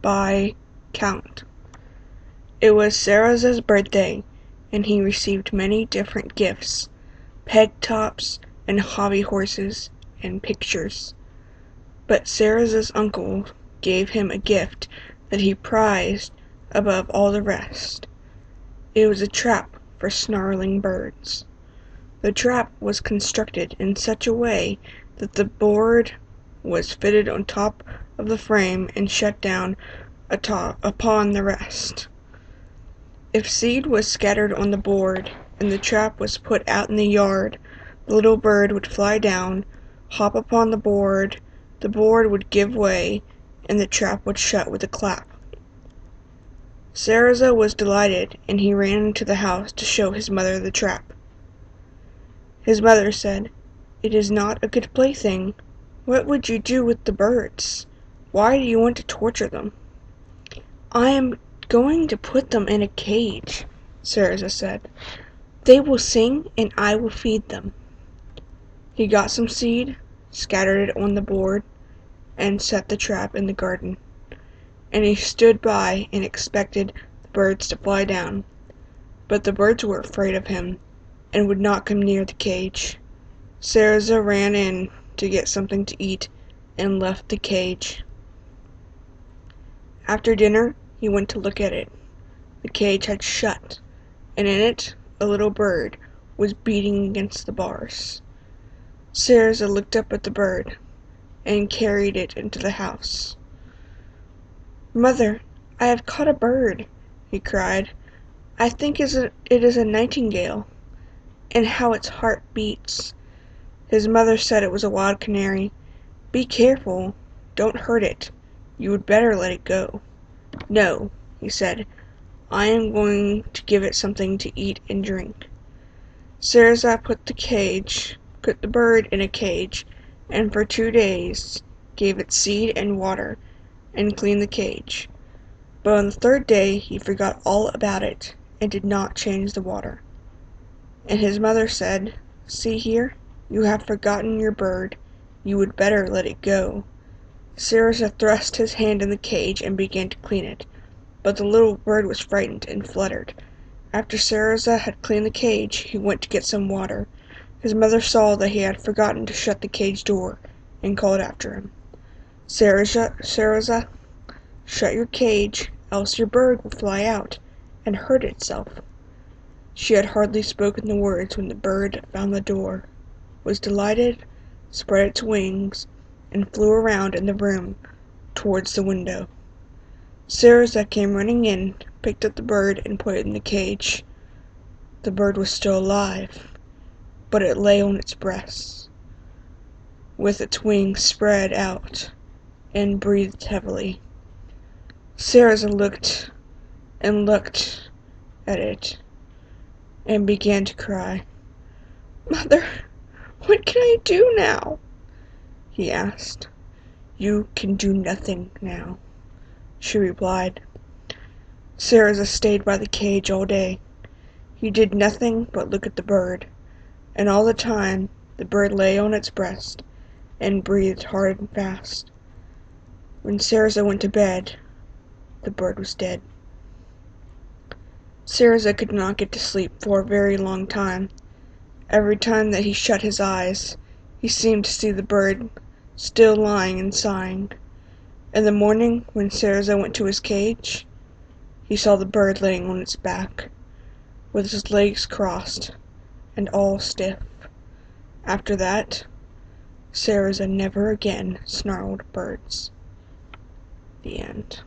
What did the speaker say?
by count. It was Sarah's birthday, and he received many different gifts, peg tops and hobby horses and pictures. But Sarah's uncle gave him a gift that he prized above all the rest. It was a trap for snarling birds. The trap was constructed in such a way that the board was fitted on top of the frame and shut down upon the rest. If seed was scattered on the board and the trap was put out in the yard, the little bird would fly down, hop upon the board would give way, and the trap would shut with a clap. Sarah was delighted, and he ran into the house to show his mother the trap. His mother said, "It is not a good plaything. What would you do with the birds? Why do you want to torture them?" "I am going to put them in a cage," Sarah said. "They will sing and I will feed them." He got some seed, scattered it on the board, and set the trap in the garden. And he stood by and expected the birds to fly down. But the birds were afraid of him and would not come near the cage. Sarah ran in to get something to eat and left the cage. After dinner, he went to look at it. The cage had shut, and in it a little bird was beating against the bars. Sarah looked up at the bird and carried it into the house. "Mother, I have caught a bird," he cried. "I think it is a nightingale, and how its heart beats." His mother said it was a wild canary. "Be careful, don't hurt it. You would better let it go." "No," he said, "I am going to give it something to eat and drink." Sarah put the bird in a cage, and for 2 days gave it seed and water, and cleaned the cage. But on the 3rd day he forgot all about it, and did not change the water. And his mother said, "See here, you have forgotten your bird. You would better let it go." Sarah thrust his hand in the cage and began to clean it, but the little bird was frightened and fluttered. After Sarah had cleaned the cage, he went to get some water. His mother saw that he had forgotten to shut the cage door, and called after him, Sarah, shut your cage, else your bird will fly out and hurt itself." She had hardly spoken the words when the bird found the door, was delighted, spread its wings, and flew around in the room towards the window. Sarah came running in, picked up the bird, and put it in the cage. The bird was still alive, but it lay on its breast, with its wings spread out, and breathed heavily. Sarah looked and looked at it, and began to cry. "Mother, what can I do now?" he asked. "You can do nothing now," she replied. Sarah stayed by the cage all day. He did nothing but look at the bird, and all the time the bird lay on its breast and breathed hard and fast. When Sarah went to bed, the bird was dead. Sarah could not get to sleep for a very long time. Every time that he shut his eyes, he seemed to see the bird still lying and sighing. In the morning, when Sarah went to his cage, he saw the bird laying on its back, with its legs crossed, and all stiff. After that, Sarah never again snarled birds. The end.